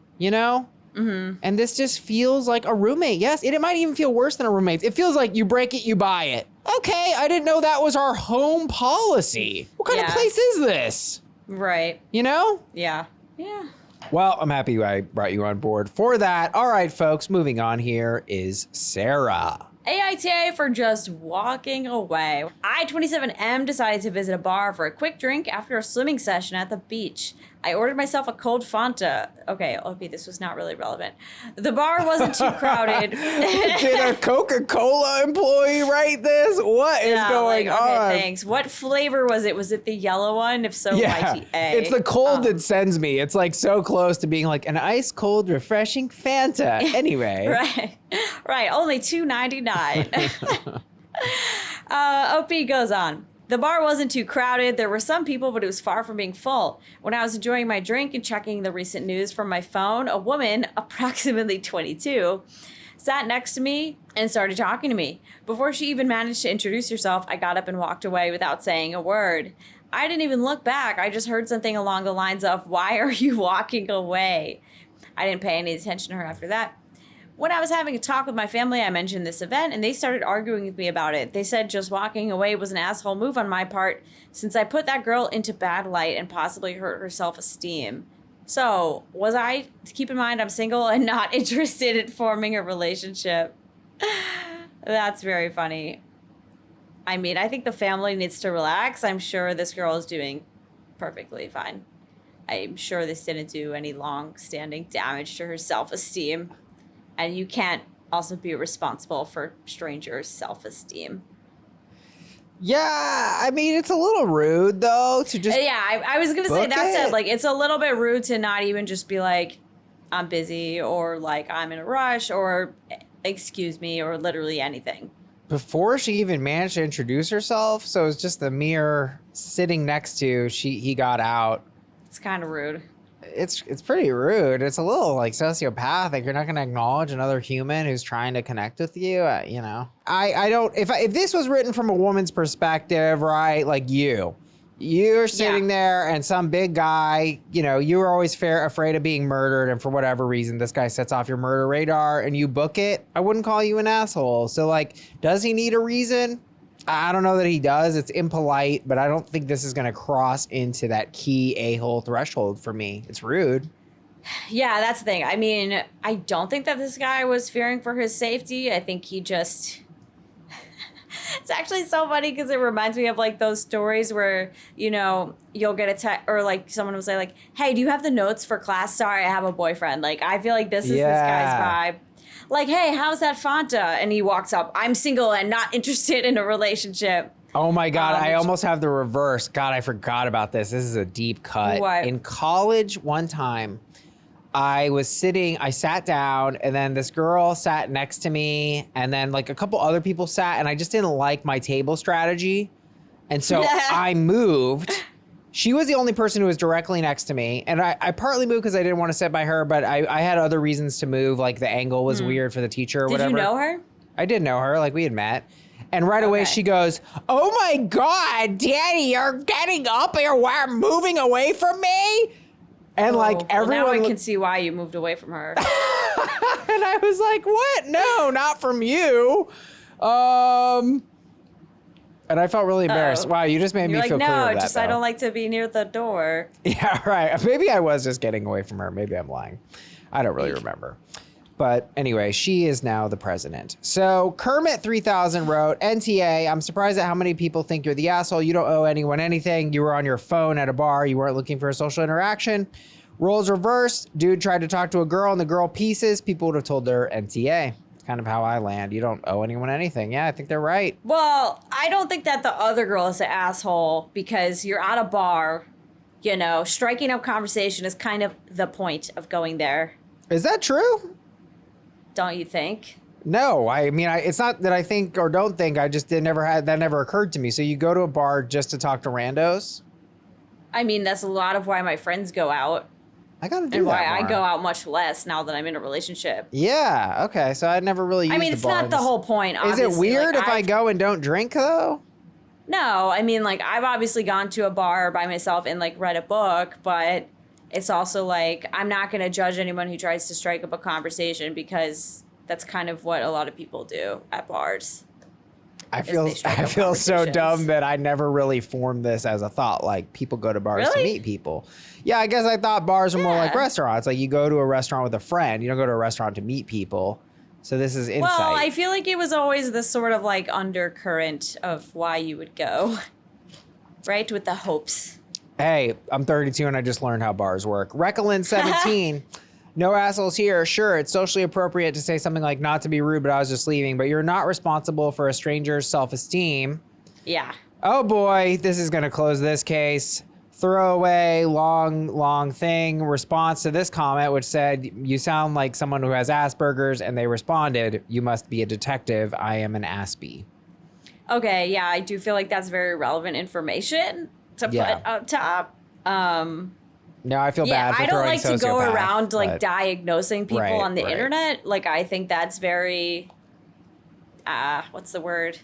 Mm-hmm. And this just feels like a roommate. Yes, it might even feel worse than a roommate. It feels like you break it, you buy it. Okay, I didn't know that was our home policy. What kind of place is this? Right. Yeah. Yeah. Well, I'm happy I brought you on board for that. All right, folks, moving on here is Sarah. AITA for just walking away. I, 27M, decided to visit a bar for a quick drink after a swimming session at the beach. I ordered myself a cold Fanta. Okay, this was not really relevant. The bar wasn't too crowded. Did a Coca-Cola employee write this? What is going on? Okay, thanks. What flavor was it? Was it the yellow one? If so, YTA. It's the cold that sends me. It's like so close to being like an ice cold, refreshing Fanta. Anyway. Right. Only $2.99. OP goes on. The bar wasn't too crowded. There were some people, but it was far from being full. When I was enjoying my drink and checking the recent news from my phone, a woman, approximately 22, sat next to me and started talking to me. Before she even managed to introduce herself, I got up and walked away without saying a word. I didn't even look back. I just heard something along the lines of, "Why are you walking away?" I didn't pay any attention to her after that. When I was having a talk with my family, I mentioned this event, and they started arguing with me about it. They said just walking away was an asshole move on my part, since I put that girl into bad light and possibly hurt her self-esteem. So, was I, keep in mind I'm single and not interested in forming a relationship? That's very funny. I mean, I think the family needs to relax. I'm sure this girl is doing perfectly fine. I'm sure this didn't do any long-standing damage to her self-esteem. And you can't also be responsible for strangers' self-esteem. Yeah, I mean, it's a little rude, though, to just I was going to say that said, like, it's a little bit rude to not even just be like, I'm busy or like I'm in a rush or excuse me or literally anything. Before she even managed to introduce herself, so it was just the mere sitting next to, he got out. It's kind of rude. It's pretty rude. It's a little like sociopathic. You're not going to acknowledge another human who's trying to connect with you. You know, I don't. If this was written from a woman's perspective, right? Like you're sitting there, and some big guy. You know, you were always afraid of being murdered, and for whatever reason, this guy sets off your murder radar, and you book it. I wouldn't call you an asshole. So, like, does he need a reason? I don't know that he does. It's impolite, but I don't think this is going to cross into that key a-hole threshold for me. It's rude. Yeah, that's the thing. I mean, I don't think that this guy was fearing for his safety. I think he just... It's actually so funny because it reminds me of like those stories where, you know, you'll get a text or like someone will say like, hey, do you have the notes for class? Sorry, I have a boyfriend. Like, I feel like this is this guy's vibe. Like, hey, how's that Fanta? And he walks up, I'm single and not interested in a relationship. Oh my God, I almost have the reverse. God, I forgot about this. This is a deep cut. What? In college, one time, I sat down, and then this girl sat next to me, and then like a couple other people sat, and I just didn't like my table strategy. And so I moved. She was the only person who was directly next to me. And I partly moved because I didn't want to sit by her, but I had other reasons to move. Like the angle was weird for the teacher or whatever. Did you know her? I did know her. Like we had met. And right away she goes, oh my God, Danny, you're getting up and you're moving away from me? And like everyone... Well, now I can see why you moved away from her. And I was like, what? No, not from you. And I felt really embarrassed. Wow, you just made me feel clear of that. No, just I don't like to be near the door. Yeah, right. Maybe I was just getting away from her. Maybe I'm lying. I don't really remember. But anyway, she is now the president. So Kermit 3000 wrote, NTA, I'm surprised at how many people think you're the asshole. You don't owe anyone anything. You were on your phone at a bar. You weren't looking for a social interaction. Roles reversed. Dude tried to talk to a girl and the girl pieces. People would have told her NTA. Kind of how I land. You don't owe anyone anything. Yeah, I think they're right. Well, I don't think that the other girl is an asshole because you're at a bar, you know, striking up conversation is kind of the point of going there. Is that true? Don't you think? No, I mean, it's not that I think or don't think. I just that never occurred to me. So you go to a bar just to talk to randos? I mean, that's a lot of why my friends go out. I gotta do and that why more. I go out much less now that I'm in a relationship. Yeah, okay. So I never really used the bar. I mean, it's not the whole point, obviously. Is it weird if I go and don't drink, though? No, I mean, like, I've obviously gone to a bar by myself and, like, read a book, but it's also, like, I'm not going to judge anyone who tries to strike up a conversation because that's kind of what a lot of people do at bars. I feel so dumb that I never really formed this as a thought. Like, people go to bars to meet people. Yeah, I guess I thought bars were more like restaurants. Like, you go to a restaurant with a friend. You don't go to a restaurant to meet people. So this is insight. Well, I feel like it was always this sort of, like, undercurrent of why you would go. Right? With the hopes. Hey, I'm 32 and I just learned how bars work. Recklin 17. No assholes here. Sure, it's socially appropriate to say something like not to be rude, but I was just leaving. But you're not responsible for a stranger's self-esteem. Yeah. Oh boy, this is going to close this case. Throwaway, long thing response to this comment, which said, you sound like someone who has Asperger's, and they responded, you must be a detective. I am an Aspie. Okay, yeah, I do feel like that's very relevant information to put up top. No, I feel bad for I don't like to go around like diagnosing people on the internet. Like, I think that's very, what's the word?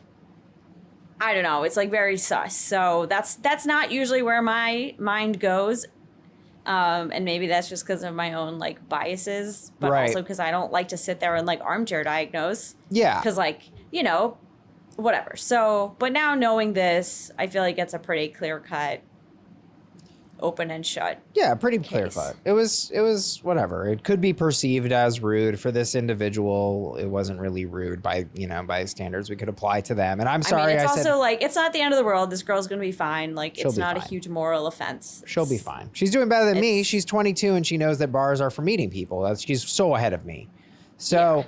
I don't know. It's like very sus. So that's not usually where my mind goes. And maybe that's just because of my own like biases, but also because I don't like to sit there and like armchair diagnose. Yeah. Because like, you know, whatever. So, but now knowing this, I feel like it's a pretty clear cut. Open and shut. Yeah, pretty clear cut. It was whatever. It could be perceived as rude for this individual. It wasn't really rude by standards we could apply to them. And I'm sorry. It's also like, it's not the end of the world. This girl's gonna be fine. Like, it's not a huge moral offense. She'll be fine. She's doing better than me. She's 22 and she knows that bars are for meeting people. She's so ahead of me. So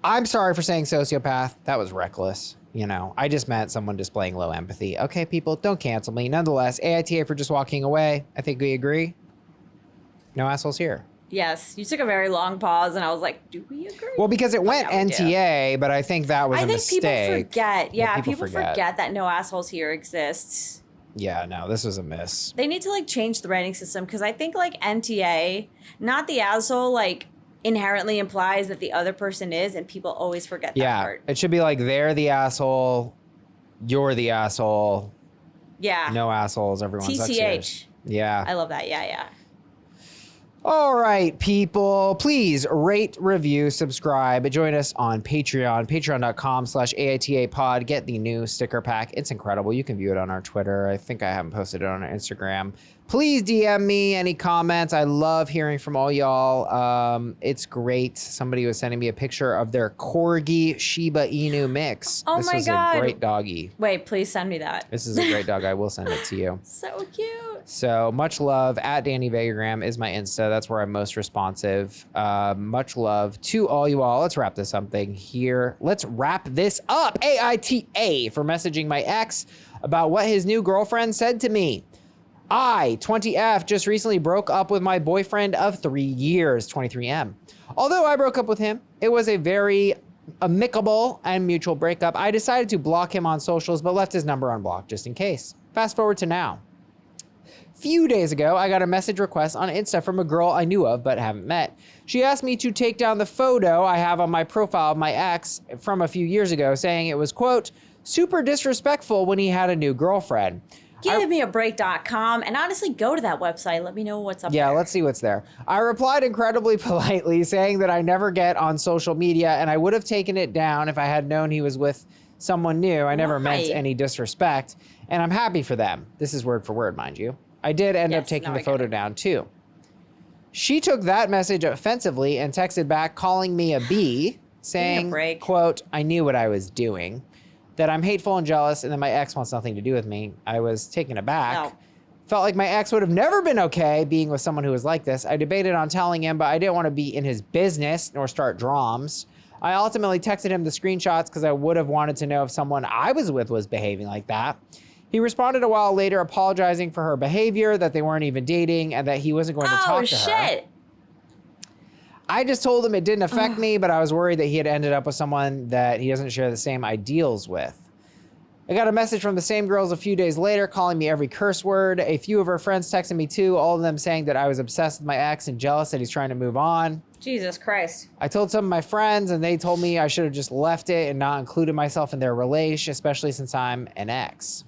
I'm sorry for saying sociopath. That was reckless. You know, I just meant someone displaying low empathy. Okay, people, don't cancel me. Nonetheless, AITA for just walking away. I think we agree. No assholes here. Yes, you took a very long pause, and I was like, "Do we agree?" Well, because it went yeah, we do. NTA, but I think that was a mistake. People forget. Yeah, people forget that no assholes here exists. Yeah, no, this was a miss. They need to like change the rating system because I think like NTA, not the asshole, like inherently implies that the other person is, and people always forget that part. It should be like they're the asshole, you're the asshole. Yeah. No assholes, everyone sucks here. TCH. Yeah. I love that. Yeah. All right, people, please rate, review, subscribe. Join us on Patreon, patreon.com/AITA pod. Get the new sticker pack. It's incredible. You can view it on our Twitter. I think I haven't posted it on our Instagram. Please DM me any comments. I love hearing from all y'all. It's great. Somebody was sending me a picture of their Corgi Shiba Inu mix. Oh this my was God. a great doggy. Wait, please send me that. This is a great dog. I will send it to you. So cute. So much love. At Danny Vegagram is my Insta. That's where I'm most responsive. Much love to all you all. Let's wrap this up here. Let's wrap this up. AITA for messaging my ex about what his new girlfriend said to me. I, 20F, just recently broke up with my boyfriend of 3 years, 23M. Although I broke up with him, it was a very amicable and mutual breakup. I decided to block him on socials, but left his number unblocked just in case. Fast forward to now. Few days ago, I got a message request on Insta from a girl I knew of but haven't met. She asked me to take down the photo I have on my profile of my ex from a few years ago, saying it was, quote, super disrespectful when he had a new girlfriend. GiveMeABreak.com, and honestly, go to that website. Let me know what's up there. Yeah, let's see what's there. I replied incredibly politely, saying that I never get on social media, and I would have taken it down if I had known he was with someone new. I never meant any disrespect, and I'm happy for them. This is word for word, mind you. I did end up taking the photo down, too. She took that message offensively and texted back, calling me a B, saying, quote, I knew what I was doing. That I'm hateful and jealous, and that my ex wants nothing to do with me. I was taken aback. No. Felt like my ex would have never been okay being with someone who was like this. I debated on telling him, but I didn't want to be in his business nor start dramas. I ultimately texted him the screenshots because I would have wanted to know if someone I was with was behaving like that. He responded a while later apologizing for her behavior, that they weren't even dating, and that he wasn't going to talk to her. Oh, shit. I just told him it didn't affect me, but I was worried that he had ended up with someone that he doesn't share the same ideals with. I got a message from the same girls a few days later calling me every curse word. A few of her friends texted me too, all of them saying that I was obsessed with my ex and jealous that he's trying to move on. Jesus Christ. I told some of my friends and they told me I should have just left it and not included myself in their relation, especially since I'm an ex.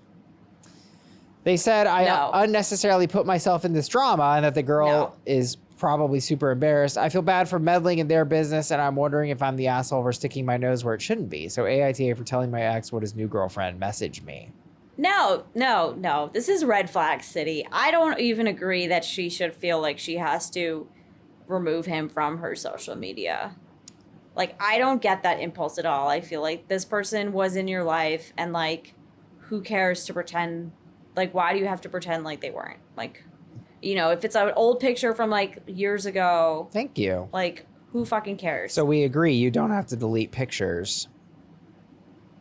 They said I unnecessarily put myself in this drama and that the girl is probably super embarrassed. I feel bad for meddling in their business, and I'm wondering if I'm the asshole for sticking my nose where it shouldn't be. So AITA for telling my ex what his new girlfriend messaged me. No. This is red flag city. I don't even agree that she should feel like she has to remove him from her social media. Like, I don't get that impulse at all. I feel like this person was in your life, and like, who cares to pretend? Like, why do you have to pretend like they weren't? Like, you know, if it's an old picture from like years ago. Thank you. Like, who fucking cares? So we agree you don't have to delete pictures.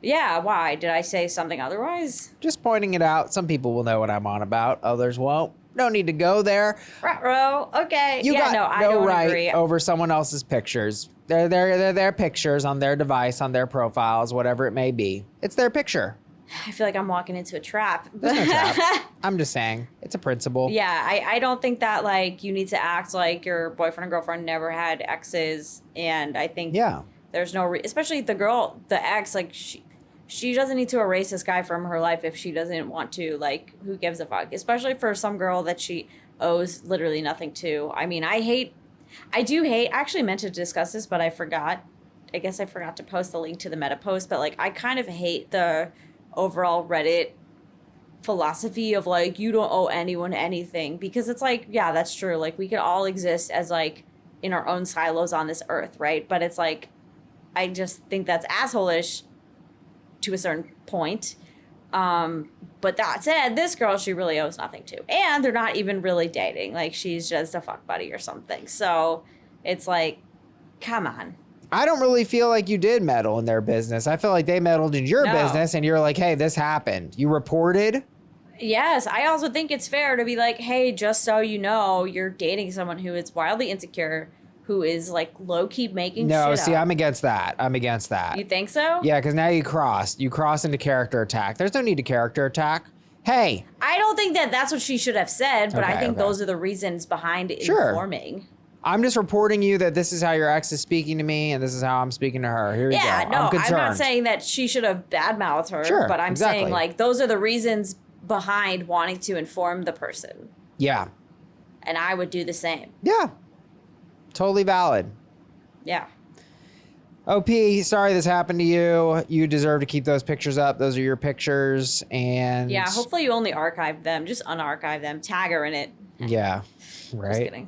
Yeah, why? Did I say something otherwise? Just pointing it out. Some people will know what I'm on about. Others won't. No need to go there. Ruh-roh. Okay. You got I don't right agree. over someone else's pictures. They're their pictures on their device, on their profiles, whatever it may be. It's their picture. I feel like I'm walking into a trap. There's no trap. I'm just saying. It's a principle. Yeah, I don't think that, like, you need to act like your boyfriend and girlfriend never had exes. And I think there's no... especially the ex, like, she doesn't need to erase this guy from her life if she doesn't want to. Like, who gives a fuck? Especially for some girl that she owes literally nothing to. I mean, I actually meant to discuss this, but I forgot. I guess I forgot to post the link to the meta post. But, like, I kind of hate the overall Reddit philosophy of like, you don't owe anyone anything, because it's like, yeah, that's true. Like, we could all exist as like in our own silos on this earth, right? But it's like, I just think that's asshole-ish to a certain point. But that said, this girl, she really owes nothing to, and they're not even really dating. Like, she's just a fuck buddy or something. So it's like, come on. I don't really feel like you did meddle in their business. I feel like they meddled in your business, and you're like, hey, this happened. You reported? Yes, I also think it's fair to be like, hey, just so you know, you're dating someone who is wildly insecure, who is like low key making No, shit see, up. I'm against that. I'm against that. You think so? Yeah, because now you cross into character attack. There's no need to character attack. Hey. I don't think that that's what she should have said, but I Okay, think okay. those are the reasons behind Sure. informing. I'm just reporting you that this is how your ex is speaking to me, and this is how I'm speaking to her. Here you go. Yeah, no, I'm I'm concerned. not saying that she should have badmouthed her, Sure, but I'm exactly. saying like those are the reasons behind wanting to inform the person. Yeah. And I would do the same. Yeah. Totally valid. Yeah. OP, sorry this happened to you. You deserve to keep those pictures up. Those are your pictures. And Yeah, hopefully you only archive them. Just unarchive them. Tag her in it. yeah. Just Right. kidding.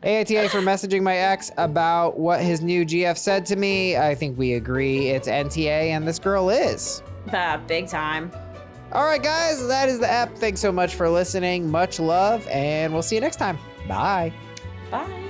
AITA for messaging my ex about what his new GF said to me. I think we agree it's NTA, and this girl is. Big time. All right, guys, that is the app. Thanks so much for listening. Much love, and we'll see you next time. Bye. Bye.